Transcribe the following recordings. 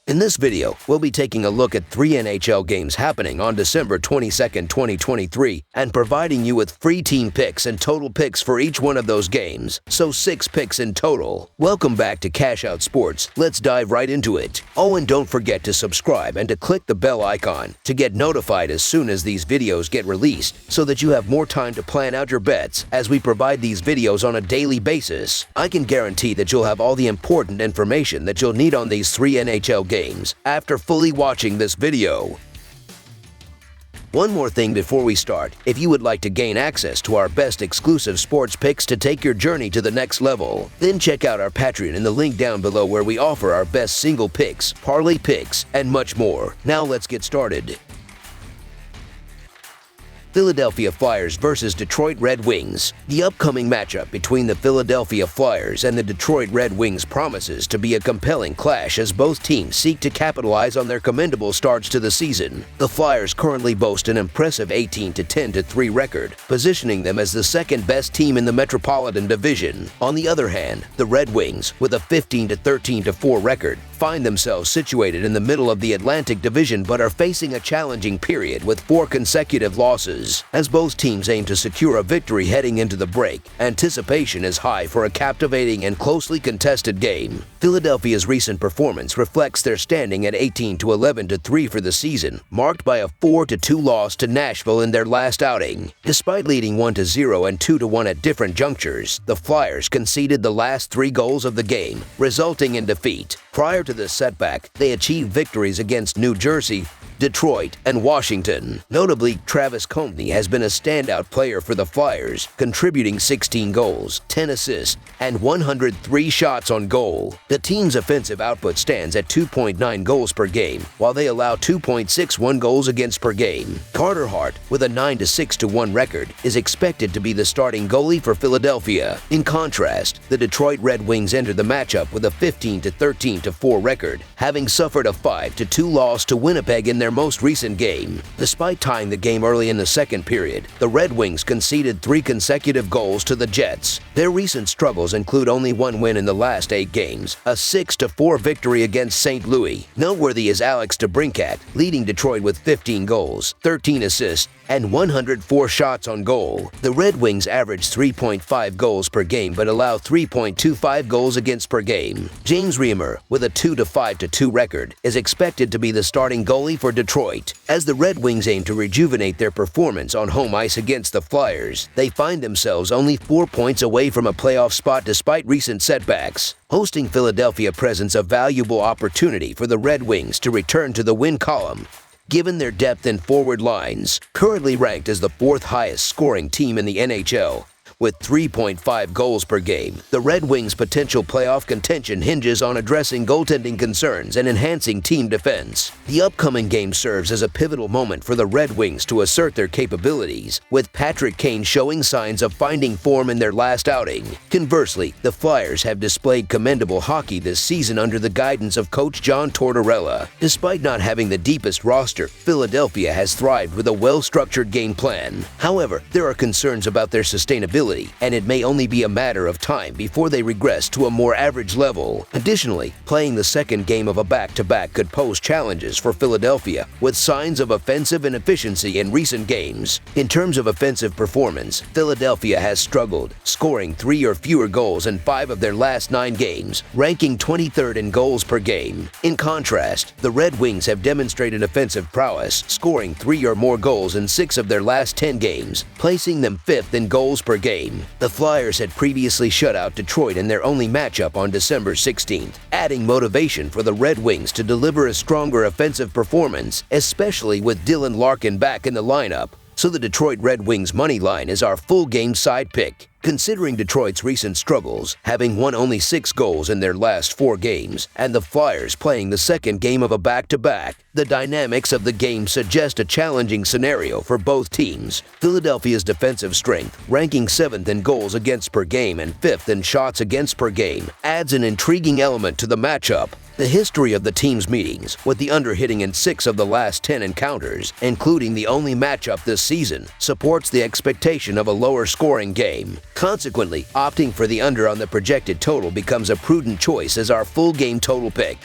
In this video, we'll be taking a look at 3 NHL games happening on December 22nd, 2023, and providing you with free team picks and total picks for each one of those games, so 6 picks in total. Welcome back to Cash Out Sports. Let's dive right into it. Oh, and don't forget to subscribe and to click the bell icon to get notified as soon as these videos get released, so that you have more time to plan out your bets as we provide these videos on a daily basis. I can guarantee that you'll have all the important information that you'll need on these 3 NHL games after fully watching this video. One more thing before we start, if you would like to gain access to our best exclusive sports picks to take your journey to the next level, then check out our Patreon in the link down below where we offer our best single picks, parlay picks, and much more. Now let's get started. Philadelphia Flyers versus Detroit Red Wings. The upcoming matchup between the Philadelphia Flyers and the Detroit Red Wings promises to be a compelling clash as both teams seek to capitalize on their commendable starts to the season. The Flyers currently boast an impressive 18-10-3 record, positioning them as the second-best team in the Metropolitan Division. On the other hand, the Red Wings, with a 15-13-4 record, find themselves situated in the middle of the Atlantic Division but are facing a challenging period with 4 consecutive losses. As both teams aim to secure a victory heading into the break, anticipation is high for a captivating and closely contested game. Philadelphia's recent performance reflects their standing at 18-11-3 for the season, marked by a 4-2 loss to Nashville in their last outing. Despite leading 1-0 and 2-1 at different junctures, the Flyers conceded the last 3 goals of the game, resulting in defeat. Prior to this setback, they achieved victories against New Jersey, Detroit, and Washington. Notably, Travis Konecny has been a standout player for the Flyers, contributing 16 goals, 10 assists, and 103 shots on goal. The team's offensive output stands at 2.9 goals per game, while they allow 2.61 goals against per game. Carter Hart, with a 9-6-1 record, is expected to be the starting goalie for Philadelphia. In contrast, the Detroit Red Wings enter the matchup with a 15-13-4 record, having suffered a 5-2 loss to Winnipeg in their most recent game. Despite tying the game early in the second period, the Red Wings conceded 3 consecutive goals to the Jets. Their recent struggles include only 1 win in the last 8 games, a 6-4 victory against St. Louis. Noteworthy is Alex DeBrincat, leading Detroit with 15 goals, 13 assists, and 104 shots on goal. The Red Wings average 3.5 goals per game but allow 3.25 goals against per game. James Reimer, with a 2-5-2 record, is expected to be the starting goalie for Detroit. As the Red Wings aim to rejuvenate their performance on home ice against the Flyers, they find themselves only 4 points away from a playoff spot despite recent setbacks. Hosting Philadelphia presents a valuable opportunity for the Red Wings to return to the win column, given their depth in forward lines. Currently ranked as the 4th highest scoring team in the NHL, with 3.5 goals per game, the Red Wings' potential playoff contention hinges on addressing goaltending concerns and enhancing team defense. The upcoming game serves as a pivotal moment for the Red Wings to assert their capabilities, with Patrick Kane showing signs of finding form in their last outing. Conversely, the Flyers have displayed commendable hockey this season under the guidance of coach John Tortorella. Despite not having the deepest roster, Philadelphia has thrived with a well-structured game plan. However, there are concerns about their sustainability, and it may only be a matter of time before they regress to a more average level. Additionally, playing the second game of a back-to-back could pose challenges for Philadelphia, with signs of offensive inefficiency in recent games. In terms of offensive performance, Philadelphia has struggled, scoring 3 or fewer goals in 5 of their last 9 games, ranking 23rd in goals per game. In contrast, the Red Wings have demonstrated offensive prowess, scoring 3 or more goals in 6 of their last 10 games, placing them 5th in goals per game. The Flyers had previously shut out Detroit in their only matchup on December 16th, adding motivation for the Red Wings to deliver a stronger offensive performance, especially with Dylan Larkin back in the lineup. So the Detroit Red Wings money line is our full game side pick. Considering Detroit's recent struggles, having won only 6 goals in their last 4 games, and the Flyers playing the second game of a back-to-back, the dynamics of the game suggest a challenging scenario for both teams. Philadelphia's defensive strength, ranking 7th in goals against per game and 5th in shots against per game, adds an intriguing element to the matchup. The history of the team's meetings, with the under hitting in 6 of the last 10 encounters, including the only matchup this season, supports the expectation of a lower scoring game. Consequently, opting for the under on the projected total becomes a prudent choice as our full game total pick.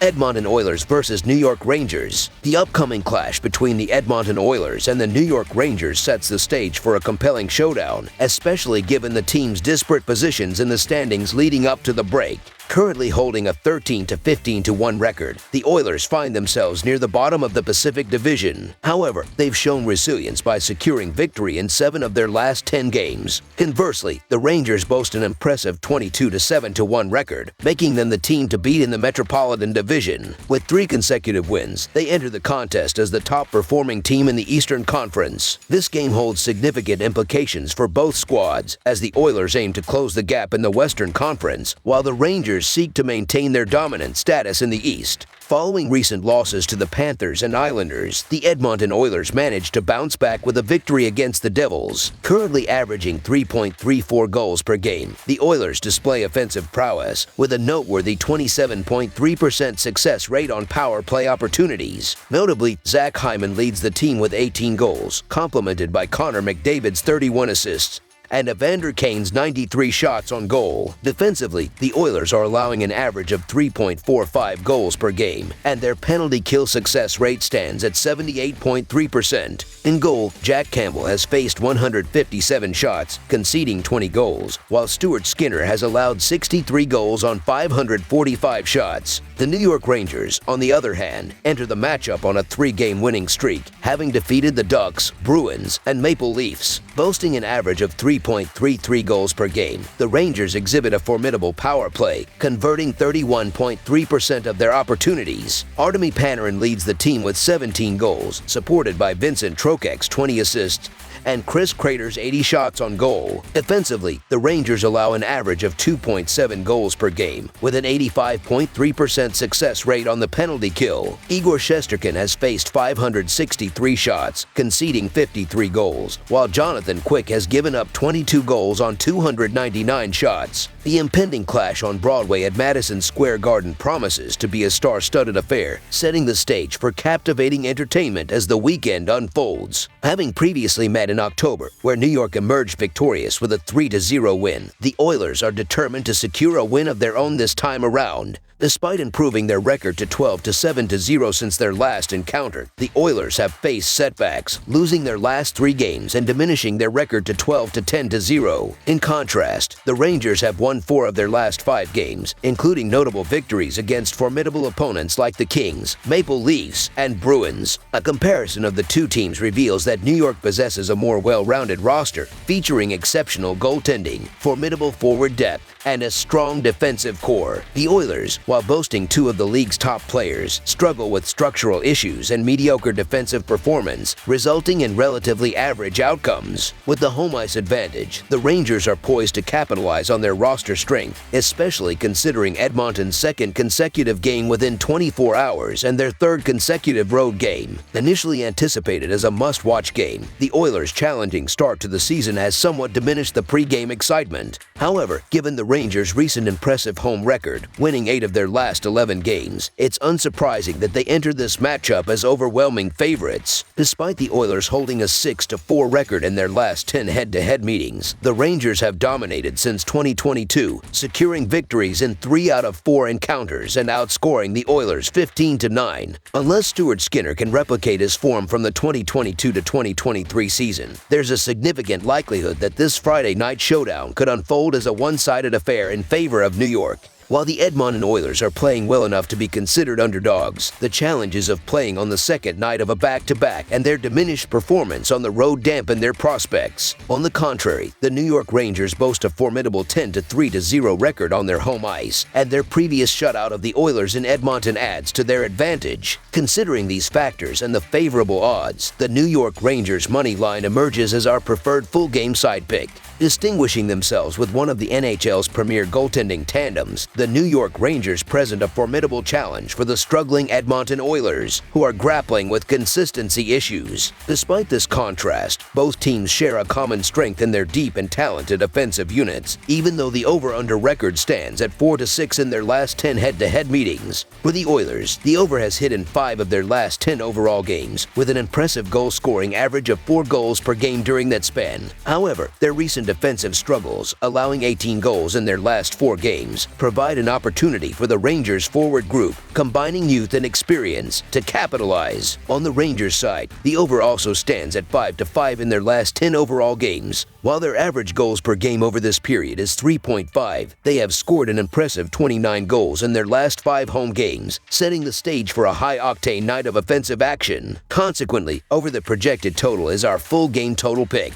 Edmonton Oilers versus New York Rangers. The upcoming clash between the Edmonton Oilers and the New York Rangers sets the stage for a compelling showdown, especially given the team's disparate positions in the standings leading up to the break. Currently holding a 13-15-1 record, the Oilers find themselves near the bottom of the Pacific Division. However, they've shown resilience by securing victory in 7 of their last 10 games. Conversely, the Rangers boast an impressive 22-7-1 record, making them the team to beat in the Metropolitan Division. With 3 consecutive wins, they enter the contest as the top-performing team in the Eastern Conference. This game holds significant implications for both squads, as the Oilers aim to close the gap in the Western Conference, while the Rangers seek to maintain their dominant status in the East. Following recent losses to the Panthers and Islanders, the Edmonton Oilers managed to bounce back with a victory against the Devils. Currently averaging 3.34 goals per game, the Oilers display offensive prowess with a noteworthy 27.3% success rate on power play opportunities. Notably, Zach Hyman leads the team with 18 goals, complemented by Connor McDavid's 31 assists and Evander Kane's 93 shots on goal. Defensively, the Oilers are allowing an average of 3.45 goals per game, and their penalty kill success rate stands at 78.3%. In goal, Jack Campbell has faced 157 shots, conceding 20 goals, while Stuart Skinner has allowed 63 goals on 545 shots. The New York Rangers, on the other hand, enter the matchup on a 3-game winning streak, having defeated the Ducks, Bruins, and Maple Leafs. Boasting an average of 3.33 goals per game, the Rangers exhibit a formidable power play, converting 31.3% of their opportunities. Artemi Panarin leads the team with 17 goals, supported by Vincent Trocek's 20 assists and Chris Kreider's 80 shots on goal. Defensively, the Rangers allow an average of 2.7 goals per game, with an 85.3% success rate on the penalty kill. Igor Shesterkin has faced 563 shots, conceding 53 goals, while Jonathan Quick has given up 22 goals on 299 shots. The impending clash on Broadway at Madison Square Garden promises to be a star-studded affair, setting the stage for captivating entertainment as the weekend unfolds. Having previously met in October, where New York emerged victorious with a 3-0 win, the Oilers are determined to secure a win of their own this time around. Despite improving their record to 12-7-0 since their last encounter, the Oilers have faced setbacks, losing their last 3 games and diminishing their record to 12-10-0. In contrast, the Rangers have won 4 of their last 5 games, including notable victories against formidable opponents like the Kings, Maple Leafs, and Bruins. A comparison of the 2 teams reveals that New York possesses a more well-rounded roster, featuring exceptional goaltending, formidable forward depth, and a strong defensive core. The Oilers, while boasting 2 of the league's top players, struggle with structural issues and mediocre defensive performance, resulting in relatively average outcomes. With the home ice advantage, the Rangers are poised to capitalize on their roster strength, especially considering Edmonton's 2nd consecutive game within 24 hours and their 3rd consecutive road game. Initially anticipated as a must-watch game, the Oilers' challenging start to the season has somewhat diminished the pre-game excitement. However, given the Rangers' recent impressive home record, winning 8 of their last 11 games, it's unsurprising that they enter this matchup as overwhelming favorites. Despite the Oilers holding a 6-4 record in their last 10 head-to-head meetings, the Rangers have dominated since 2022, securing victories in 3 out of 4 encounters and outscoring the Oilers 15-9. Unless Stuart Skinner can replicate his form from the 2022-2023 season, there's a significant likelihood that this Friday night showdown could unfold as a one-sided affair in favor of New York. While the Edmonton Oilers are playing well enough to be considered underdogs, the challenges of playing on the second night of a back-to-back and their diminished performance on the road dampen their prospects. On the contrary, the New York Rangers boast a formidable 10-3-0 record on their home ice, and their previous shutout of the Oilers in Edmonton adds to their advantage. Considering these factors and the favorable odds, the New York Rangers money line emerges as our preferred full-game side pick. Distinguishing themselves with one of the NHL's premier goaltending tandems, the New York Rangers present a formidable challenge for the struggling Edmonton Oilers, who are grappling with consistency issues. Despite this contrast, both teams share a common strength in their deep and talented offensive units, even though the over-under record stands at 4-6 in their last 10 head-to-head meetings. For the Oilers, the over has hit in 5 of their last 10 overall games, with an impressive goal-scoring average of 4 goals per game during that span. However, their recent defensive struggles, allowing 18 goals in their last 4 games, provide provide an opportunity for the Rangers forward group, combining youth and experience, to capitalize. On the Rangers side, the over also stands at 5-5 in their last 10 overall games. While their average goals per game over this period is 3.5, they have scored an impressive 29 goals in their last 5 home games, setting the stage for a high-octane night of offensive action. Consequently, over the projected total is our full game total pick.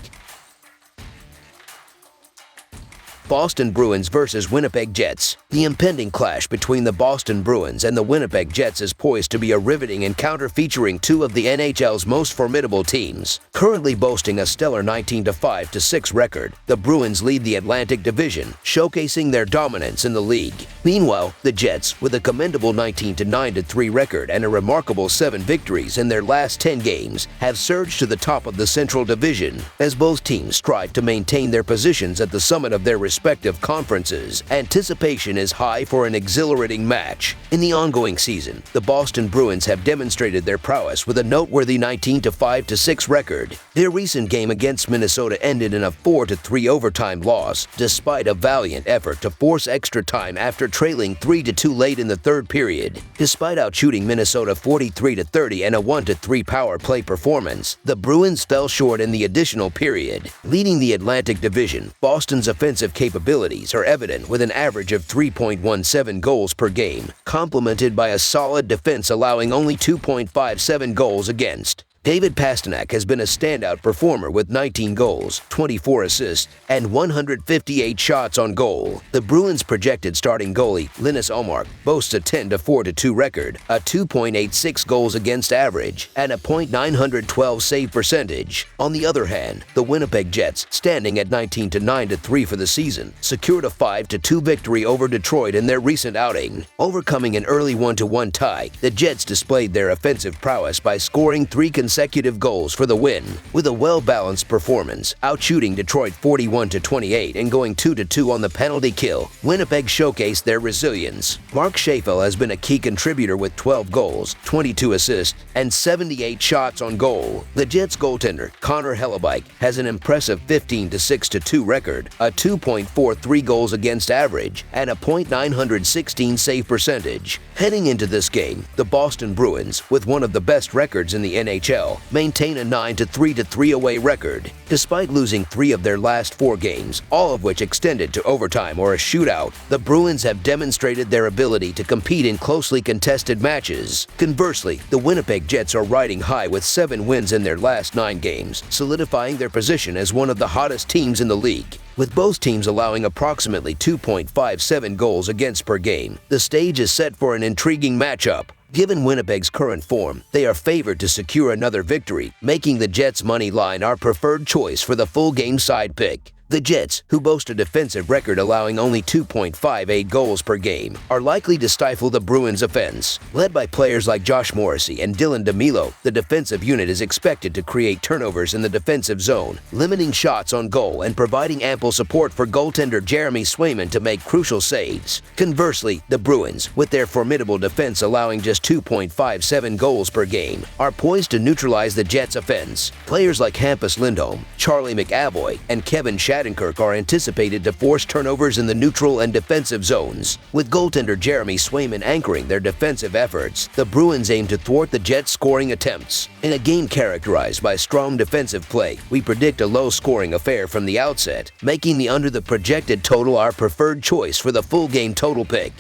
Boston Bruins versus Winnipeg Jets. The impending clash between the Boston Bruins and the Winnipeg Jets is poised to be a riveting encounter featuring two of the NHL's most formidable teams. Currently boasting a stellar 19-5-6 record, the Bruins lead the Atlantic Division, showcasing their dominance in the league. Meanwhile, the Jets, with a commendable 19-9-3 record and a remarkable 7 victories in their last 10 games, have surged to the top of the Central Division. As both teams strive to maintain their positions at the summit of their respective conferences, anticipation is high for an exhilarating match. In the ongoing season, the Boston Bruins have demonstrated their prowess with a noteworthy 19-5-6 record. Their recent game against Minnesota ended in a 4-3 overtime loss, despite a valiant effort to force extra time after trailing 3-2 late in the third period. Despite outshooting Minnesota 43-30 and a 1-3 power play performance, the Bruins fell short in the additional period. Leading the Atlantic Division, Boston's offensive capabilities are evident with an average of 3.17 goals per game, complemented by a solid defense allowing only 2.57 goals against. David Pastrnak has been a standout performer with 19 goals, 24 assists, and 158 shots on goal. The Bruins' projected starting goalie, Linus Ullmark, boasts a 10-4-2 record, a 2.86 goals against average, and a .912 save percentage. On the other hand, the Winnipeg Jets, standing at 19-9-3 for the season, secured a 5-2 victory over Detroit in their recent outing. Overcoming an early 1-1 tie, the Jets displayed their offensive prowess by scoring 3 consecutive goals for the win. With a well-balanced performance, outshooting Detroit 41-28 and going 2-2 on the penalty kill, Winnipeg showcased their resilience. Mark Schafel has been a key contributor with 12 goals, 22 assists, and 78 shots on goal. The Jets goaltender, Connor Hellebuyck, has an impressive 15-6-2 record, a 2.43 goals against average, and a .916 save percentage. Heading into this game, the Boston Bruins, with one of the best records in the NHL, maintain a 9-3-3 away record. Despite losing 3 of their last 4 games, all of which extended to overtime or a shootout, the Bruins have demonstrated their ability to compete in closely contested matches. Conversely, the Winnipeg Jets are riding high with 7 wins in their last 9 games, solidifying their position as one of the hottest teams in the league. With both teams allowing approximately 2.57 goals against per game, the stage is set for an intriguing matchup. Given Winnipeg's current form, they are favored to secure another victory, making the Jets' money line our preferred choice for the full game side pick. The Jets, who boast a defensive record allowing only 2.58 goals per game, are likely to stifle the Bruins' offense. Led by players like Josh Morrissey and Dylan DeMelo, the defensive unit is expected to create turnovers in the defensive zone, limiting shots on goal and providing ample support for goaltender Jeremy Swayman to make crucial saves. Conversely, the Bruins, with their formidable defense allowing just 2.57 goals per game, are poised to neutralize the Jets' offense. Players like Hampus Lindholm, Charlie McAvoy, and Kevin Shattenkirk are anticipated to force turnovers in the neutral and defensive zones. With goaltender Jeremy Swayman anchoring their defensive efforts, the Bruins aim to thwart the Jets' scoring attempts. In a game characterized by strong defensive play, we predict a low-scoring affair from the outset, making the under the projected total our preferred choice for the full game total pick.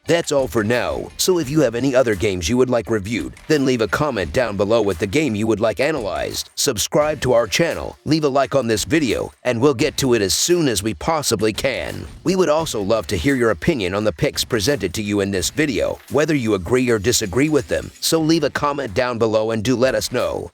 That's all for now, so if you have any other games you would like reviewed, then leave a comment down below with the game you would like analyzed. Subscribe to our channel, leave a like on this video, and we'll get to it as soon as we possibly can. We would also love to hear your opinion on the picks presented to you in this video, whether you agree or disagree with them, so leave a comment down below and do let us know.